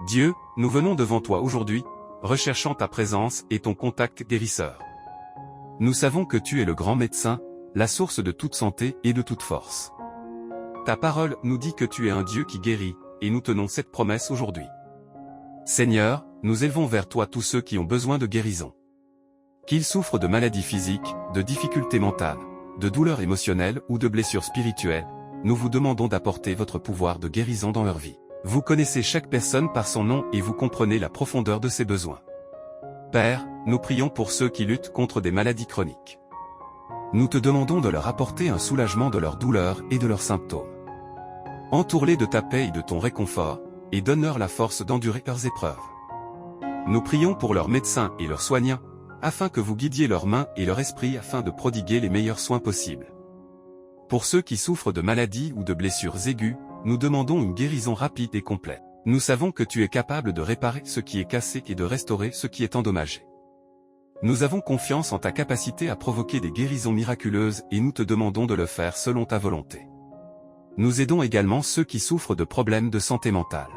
Dieu, nous venons devant toi aujourd'hui, recherchant ta présence et ton contact guérisseur. Nous savons que tu es le grand médecin, la source de toute santé et de toute force. Ta parole nous dit que tu es un Dieu qui guérit, et nous tenons cette promesse aujourd'hui. Seigneur, nous élevons vers toi tous ceux qui ont besoin de guérison. Qu'ils souffrent de maladies physiques, de difficultés mentales, de douleurs émotionnelles ou de blessures spirituelles, nous vous demandons d'apporter votre pouvoir de guérison dans leur vie. Vous connaissez chaque personne par son nom et vous comprenez la profondeur de ses besoins. Père, nous prions pour ceux qui luttent contre des maladies chroniques. Nous te demandons de leur apporter un soulagement de leurs douleurs et de leurs symptômes. Entoure-les de ta paix et de ton réconfort, et donne-leur la force d'endurer leurs épreuves. Nous prions pour leurs médecins et leurs soignants, afin que vous guidiez leurs mains et leur esprit afin de prodiguer les meilleurs soins possibles. Pour ceux qui souffrent de maladies ou de blessures aiguës, nous demandons une guérison rapide et complète. Nous savons que tu es capable de réparer ce qui est cassé et de restaurer ce qui est endommagé. Nous avons confiance en ta capacité à provoquer des guérisons miraculeuses et nous te demandons de le faire selon ta volonté. Nous aidons également ceux qui souffrent de problèmes de santé mentale.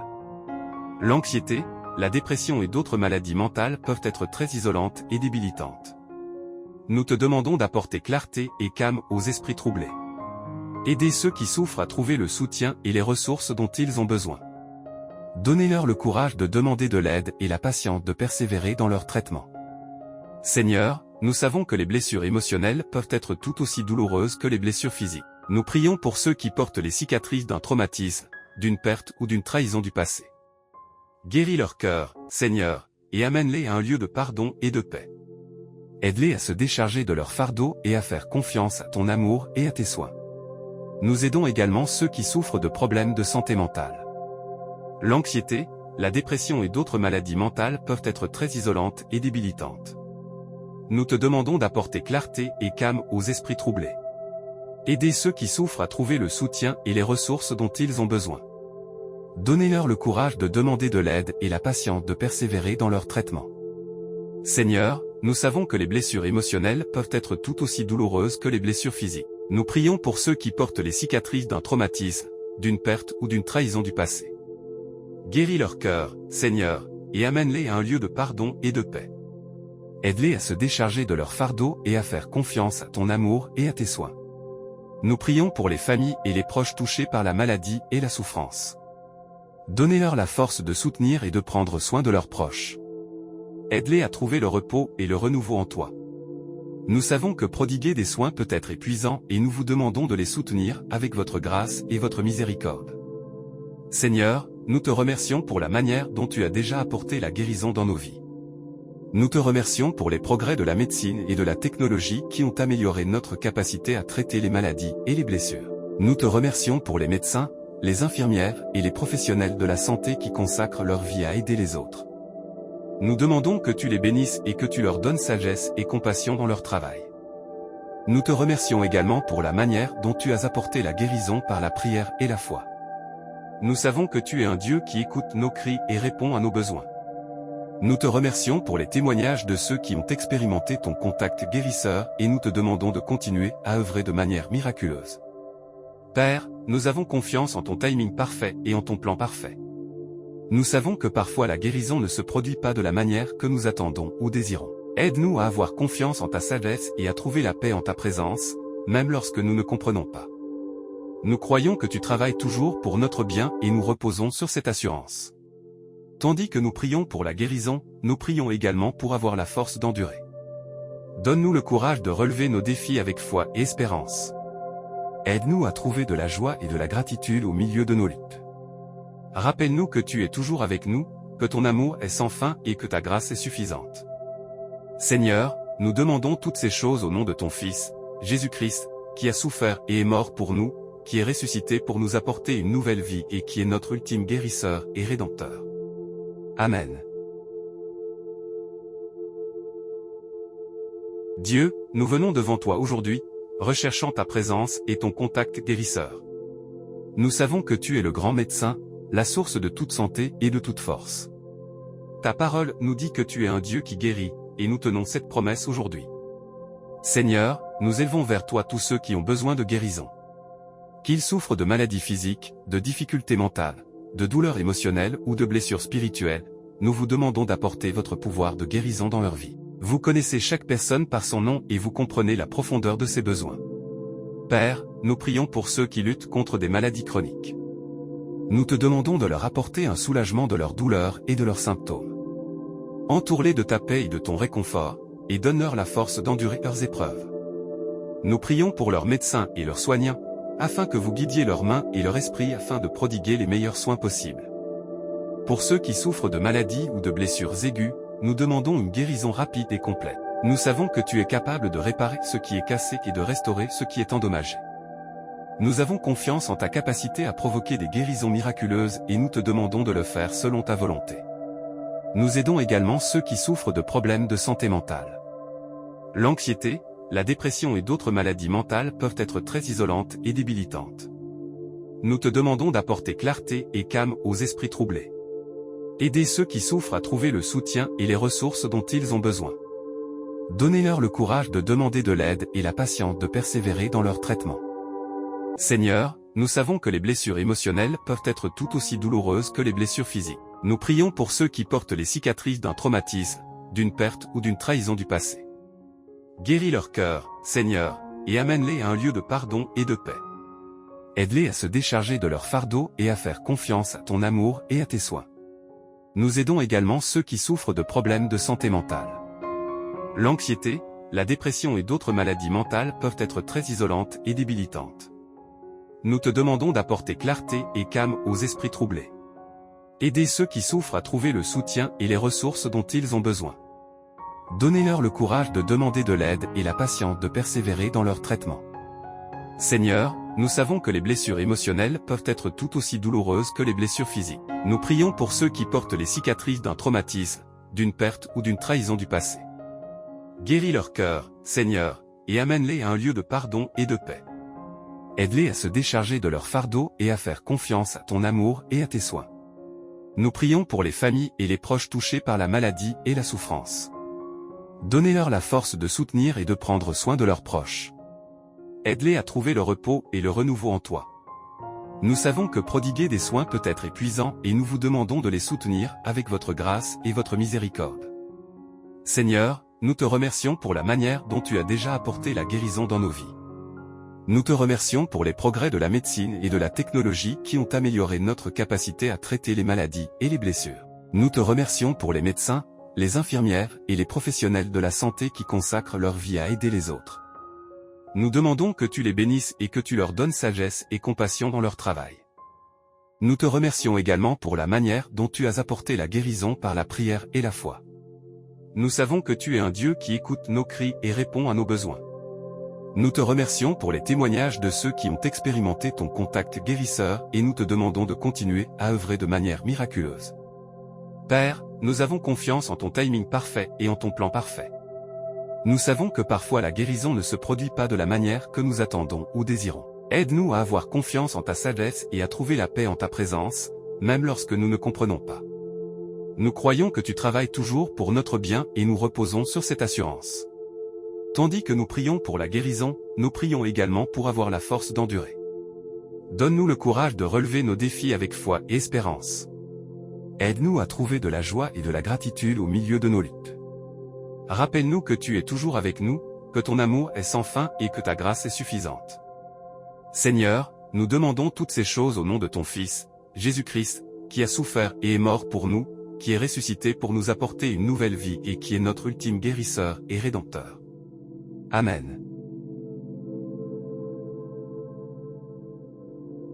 L'anxiété, la dépression et d'autres maladies mentales peuvent être très isolantes et débilitantes. Nous te demandons d'apporter clarté et calme aux esprits troublés. Aidez ceux qui souffrent à trouver le soutien et les ressources dont ils ont besoin. Donnez-leur le courage de demander de l'aide et la patience de persévérer dans leur traitement. Seigneur, nous savons que les blessures émotionnelles peuvent être tout aussi douloureuses que les blessures physiques. Nous prions pour ceux qui portent les cicatrices d'un traumatisme, d'une perte ou d'une trahison du passé. Guéris leur cœur, Seigneur, et amène-les à un lieu de pardon et de paix. Aide-les à se décharger de leur fardeau et à faire confiance à ton amour et à tes soins. Nous aidons également ceux qui souffrent de problèmes de santé mentale. L'anxiété, la dépression et d'autres maladies mentales peuvent être très isolantes et débilitantes. Nous te demandons d'apporter clarté et calme aux esprits troublés. Aidez ceux qui souffrent à trouver le soutien et les ressources dont ils ont besoin. Donnez-leur le courage de demander de l'aide et la patience de persévérer dans leur traitement. Seigneur, nous savons que les blessures émotionnelles peuvent être tout aussi douloureuses que les blessures physiques. Nous prions pour ceux qui portent les cicatrices d'un traumatisme, d'une perte ou d'une trahison du passé. Guéris leur cœur, Seigneur, et amène-les à un lieu de pardon et de paix. Aide-les à se décharger de leur fardeau et à faire confiance à ton amour et à tes soins. Nous prions pour les familles et les proches touchés par la maladie et la souffrance. Donnez-leur la force de soutenir et de prendre soin de leurs proches. Aide-les à trouver le repos et le renouveau en toi. Nous savons que prodiguer des soins peut être épuisant et nous vous demandons de les soutenir avec votre grâce et votre miséricorde. Seigneur, nous te remercions pour la manière dont tu as déjà apporté la guérison dans nos vies. Nous te remercions pour les progrès de la médecine et de la technologie qui ont amélioré notre capacité à traiter les maladies et les blessures. Nous te remercions pour les médecins, les infirmières et les professionnels de la santé qui consacrent leur vie à aider les autres. Nous demandons que tu les bénisses et que tu leur donnes sagesse et compassion dans leur travail. Nous te remercions également pour la manière dont tu as apporté la guérison par la prière et la foi. Nous savons que tu es un Dieu qui écoute nos cris et répond à nos besoins. Nous te remercions pour les témoignages de ceux qui ont expérimenté ton contact guérisseur et nous te demandons de continuer à œuvrer de manière miraculeuse. Père, nous avons confiance en ton timing parfait et en ton plan parfait. Nous savons que parfois la guérison ne se produit pas de la manière que nous attendons ou désirons. Aide-nous à avoir confiance en ta sagesse et à trouver la paix en ta présence, même lorsque nous ne comprenons pas. Nous croyons que tu travailles toujours pour notre bien et nous reposons sur cette assurance. Tandis que nous prions pour la guérison, nous prions également pour avoir la force d'endurer. Donne-nous le courage de relever nos défis avec foi et espérance. Aide-nous à trouver de la joie et de la gratitude au milieu de nos luttes. Rappelle-nous que tu es toujours avec nous, que ton amour est sans fin et que ta grâce est suffisante. Seigneur, nous demandons toutes ces choses au nom de ton Fils, Jésus-Christ, qui a souffert et est mort pour nous, qui est ressuscité pour nous apporter une nouvelle vie et qui est notre ultime guérisseur et rédempteur. Amen. Dieu, nous venons devant toi aujourd'hui, recherchant ta présence et ton contact guérisseur. Nous savons que tu es le grand médecin, la source de toute santé et de toute force. Ta parole nous dit que tu es un Dieu qui guérit, et nous tenons cette promesse aujourd'hui. Seigneur, nous élevons vers toi tous ceux qui ont besoin de guérison. Qu'ils souffrent de maladies physiques, de difficultés mentales, de douleurs émotionnelles ou de blessures spirituelles, nous vous demandons d'apporter votre pouvoir de guérison dans leur vie. Vous connaissez chaque personne par son nom et vous comprenez la profondeur de ses besoins. Père, nous prions pour ceux qui luttent contre des maladies chroniques. Nous te demandons de leur apporter un soulagement de leurs douleurs et de leurs symptômes. Entoure-les de ta paix et de ton réconfort, et donne-leur la force d'endurer leurs épreuves. Nous prions pour leurs médecins et leurs soignants, afin que vous guidiez leurs mains et leur esprit afin de prodiguer les meilleurs soins possibles. Pour ceux qui souffrent de maladies ou de blessures aiguës, nous demandons une guérison rapide et complète. Nous savons que tu es capable de réparer ce qui est cassé et de restaurer ce qui est endommagé. Nous avons confiance en ta capacité à provoquer des guérisons miraculeuses et nous te demandons de le faire selon ta volonté. Nous aidons également ceux qui souffrent de problèmes de santé mentale. L'anxiété, la dépression et d'autres maladies mentales peuvent être très isolantes et débilitantes. Nous te demandons d'apporter clarté et calme aux esprits troublés. Aidez ceux qui souffrent à trouver le soutien et les ressources dont ils ont besoin. Donnez-leur le courage de demander de l'aide et la patience de persévérer dans leur traitement. Seigneur, nous savons que les blessures émotionnelles peuvent être tout aussi douloureuses que les blessures physiques. Nous prions pour ceux qui portent les cicatrices d'un traumatisme, d'une perte ou d'une trahison du passé. Guéris leur cœur, Seigneur, et amène-les à un lieu de pardon et de paix. Aide-les à se décharger de leur fardeau et à faire confiance à ton amour et à tes soins. Nous aidons également ceux qui souffrent de problèmes de santé mentale. L'anxiété, la dépression et d'autres maladies mentales peuvent être très isolantes et débilitantes. Nous te demandons d'apporter clarté et calme aux esprits troublés. Aidez ceux qui souffrent à trouver le soutien et les ressources dont ils ont besoin. Donnez-leur le courage de demander de l'aide et la patience de persévérer dans leur traitement. Seigneur, nous savons que les blessures émotionnelles peuvent être tout aussi douloureuses que les blessures physiques. Nous prions pour ceux qui portent les cicatrices d'un traumatisme, d'une perte ou d'une trahison du passé. Guéris leur cœur, Seigneur, et amène-les à un lieu de pardon et de paix. Aide-les à se décharger de leur fardeau et à faire confiance à ton amour et à tes soins. Nous prions pour les familles et les proches touchés par la maladie et la souffrance. Donnez-leur la force de soutenir et de prendre soin de leurs proches. Aide-les à trouver le repos et le renouveau en toi. Nous savons que prodiguer des soins peut être épuisant et nous vous demandons de les soutenir avec votre grâce et votre miséricorde. Seigneur, nous te remercions pour la manière dont tu as déjà apporté la guérison dans nos vies. Nous te remercions pour les progrès de la médecine et de la technologie qui ont amélioré notre capacité à traiter les maladies et les blessures. Nous te remercions pour les médecins, les infirmières et les professionnels de la santé qui consacrent leur vie à aider les autres. Nous demandons que tu les bénisses et que tu leur donnes sagesse et compassion dans leur travail. Nous te remercions également pour la manière dont tu as apporté la guérison par la prière et la foi. Nous savons que tu es un Dieu qui écoute nos cris et répond à nos besoins. Nous te remercions pour les témoignages de ceux qui ont expérimenté ton contact guérisseur et nous te demandons de continuer à œuvrer de manière miraculeuse. Père, nous avons confiance en ton timing parfait et en ton plan parfait. Nous savons que parfois la guérison ne se produit pas de la manière que nous attendons ou désirons. Aide-nous à avoir confiance en ta sagesse et à trouver la paix en ta présence, même lorsque nous ne comprenons pas. Nous croyons que tu travailles toujours pour notre bien et nous reposons sur cette assurance. Tandis que nous prions pour la guérison, nous prions également pour avoir la force d'endurer. Donne-nous le courage de relever nos défis avec foi et espérance. Aide-nous à trouver de la joie et de la gratitude au milieu de nos luttes. Rappelle-nous que tu es toujours avec nous, que ton amour est sans fin et que ta grâce est suffisante. Seigneur, nous demandons toutes ces choses au nom de ton Fils, Jésus-Christ, qui a souffert et est mort pour nous, qui est ressuscité pour nous apporter une nouvelle vie et qui est notre ultime guérisseur et rédempteur. Amen.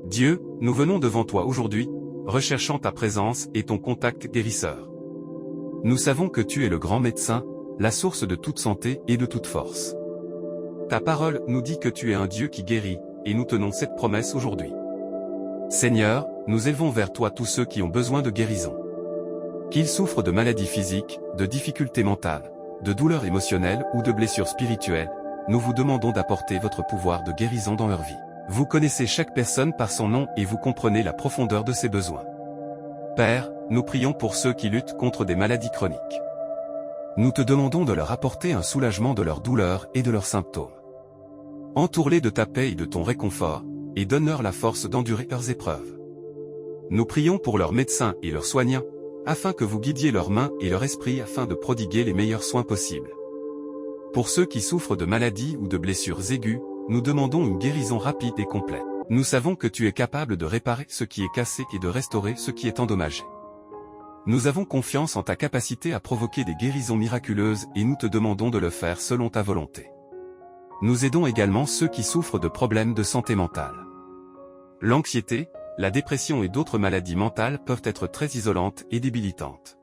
Dieu, nous venons devant toi aujourd'hui, recherchant ta présence et ton contact guérisseur. Nous savons que tu es le grand médecin, la source de toute santé et de toute force. Ta parole nous dit que tu es un Dieu qui guérit, et nous tenons cette promesse aujourd'hui. Seigneur, nous élevons vers toi tous ceux qui ont besoin de guérison. Qu'ils souffrent de maladies physiques, de difficultés mentales, de douleurs émotionnelles ou de blessures spirituelles, nous vous demandons d'apporter votre pouvoir de guérison dans leur vie. Vous connaissez chaque personne par son nom et vous comprenez la profondeur de ses besoins. Père, nous prions pour ceux qui luttent contre des maladies chroniques. Nous te demandons de leur apporter un soulagement de leurs douleurs et de leurs symptômes. Entoure-les de ta paix et de ton réconfort, et donne-leur la force d'endurer leurs épreuves. Nous prions pour leurs médecins et leurs soignants, afin que vous guidiez leurs mains et leur esprit afin de prodiguer les meilleurs soins possibles. Pour ceux qui souffrent de maladies ou de blessures aiguës, nous demandons une guérison rapide et complète. Nous savons que tu es capable de réparer ce qui est cassé et de restaurer ce qui est endommagé. Nous avons confiance en ta capacité à provoquer des guérisons miraculeuses et nous te demandons de le faire selon ta volonté. Nous aidons également ceux qui souffrent de problèmes de santé mentale. L'anxiété, la dépression et d'autres maladies mentales peuvent être très isolantes et débilitantes.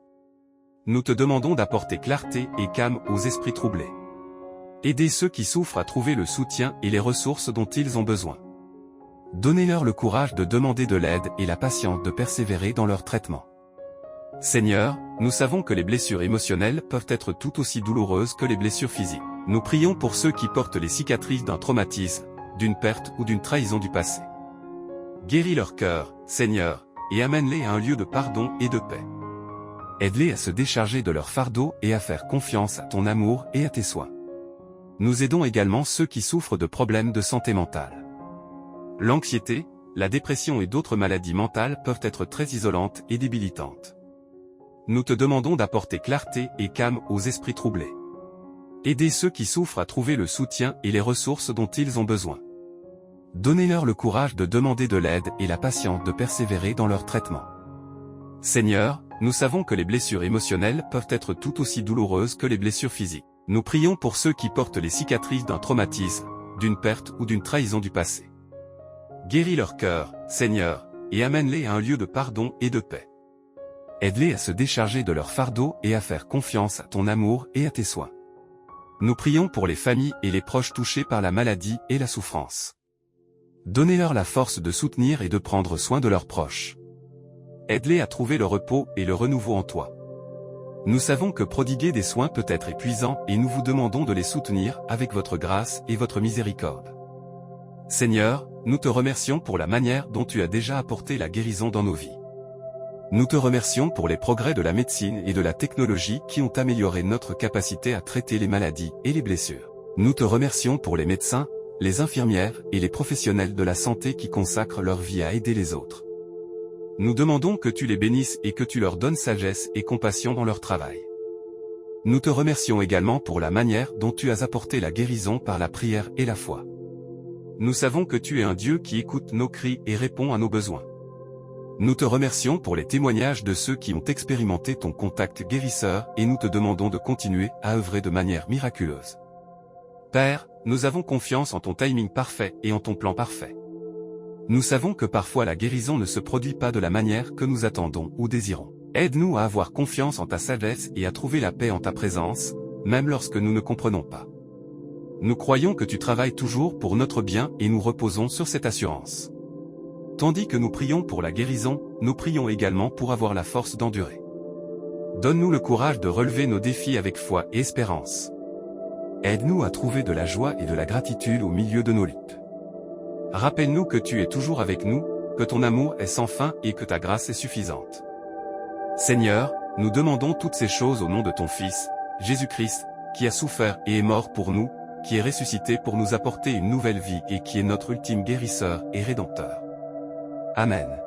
Nous te demandons d'apporter clarté et calme aux esprits troublés. Aidez ceux qui souffrent à trouver le soutien et les ressources dont ils ont besoin. Donnez-leur le courage de demander de l'aide et la patience de persévérer dans leur traitement. Seigneur, nous savons que les blessures émotionnelles peuvent être tout aussi douloureuses que les blessures physiques. Nous prions pour ceux qui portent les cicatrices d'un traumatisme, d'une perte ou d'une trahison du passé. Guéris leur cœur, Seigneur, et amène-les à un lieu de pardon et de paix. Aide-les à se décharger de leur fardeau et à faire confiance à ton amour et à tes soins. Nous aidons également ceux qui souffrent de problèmes de santé mentale. L'anxiété, la dépression et d'autres maladies mentales peuvent être très isolantes et débilitantes. Nous te demandons d'apporter clarté et calme aux esprits troublés. Aidez ceux qui souffrent à trouver le soutien et les ressources dont ils ont besoin. Donnez-leur le courage de demander de l'aide et la patience de persévérer dans leur traitement. Seigneur, nous savons que les blessures émotionnelles peuvent être tout aussi douloureuses que les blessures physiques. Nous prions pour ceux qui portent les cicatrices d'un traumatisme, d'une perte ou d'une trahison du passé. Guéris leur cœur, Seigneur, et amène-les à un lieu de pardon et de paix. Aide-les à se décharger de leur fardeau et à faire confiance à ton amour et à tes soins. Nous prions pour les familles et les proches touchés par la maladie et la souffrance. Donnez-leur la force de soutenir et de prendre soin de leurs proches. Aide-les à trouver le repos et le renouveau en toi. Nous savons que prodiguer des soins peut être épuisant et nous vous demandons de les soutenir avec votre grâce et votre miséricorde. Seigneur, nous te remercions pour la manière dont tu as déjà apporté la guérison dans nos vies. Nous te remercions pour les progrès de la médecine et de la technologie qui ont amélioré notre capacité à traiter les maladies et les blessures. Nous te remercions pour les médecins, les infirmières et les professionnels de la santé qui consacrent leur vie à aider les autres. Nous demandons que tu les bénisses et que tu leur donnes sagesse et compassion dans leur travail. Nous te remercions également pour la manière dont tu as apporté la guérison par la prière et la foi. Nous savons que tu es un Dieu qui écoute nos cris et répond à nos besoins. Nous te remercions pour les témoignages de ceux qui ont expérimenté ton contact guérisseur et nous te demandons de continuer à œuvrer de manière miraculeuse. Père, nous avons confiance en ton timing parfait et en ton plan parfait. Nous savons que parfois la guérison ne se produit pas de la manière que nous attendons ou désirons. Aide-nous à avoir confiance en ta sagesse et à trouver la paix en ta présence, même lorsque nous ne comprenons pas. Nous croyons que tu travailles toujours pour notre bien et nous reposons sur cette assurance. Tandis que nous prions pour la guérison, nous prions également pour avoir la force d'endurer. Donne-nous le courage de relever nos défis avec foi et espérance. Aide-nous à trouver de la joie et de la gratitude au milieu de nos luttes. Rappelle-nous que tu es toujours avec nous, que ton amour est sans fin et que ta grâce est suffisante. Seigneur, nous demandons toutes ces choses au nom de ton Fils, Jésus-Christ, qui a souffert et est mort pour nous, qui est ressuscité pour nous apporter une nouvelle vie et qui est notre ultime guérisseur et rédempteur. Amen.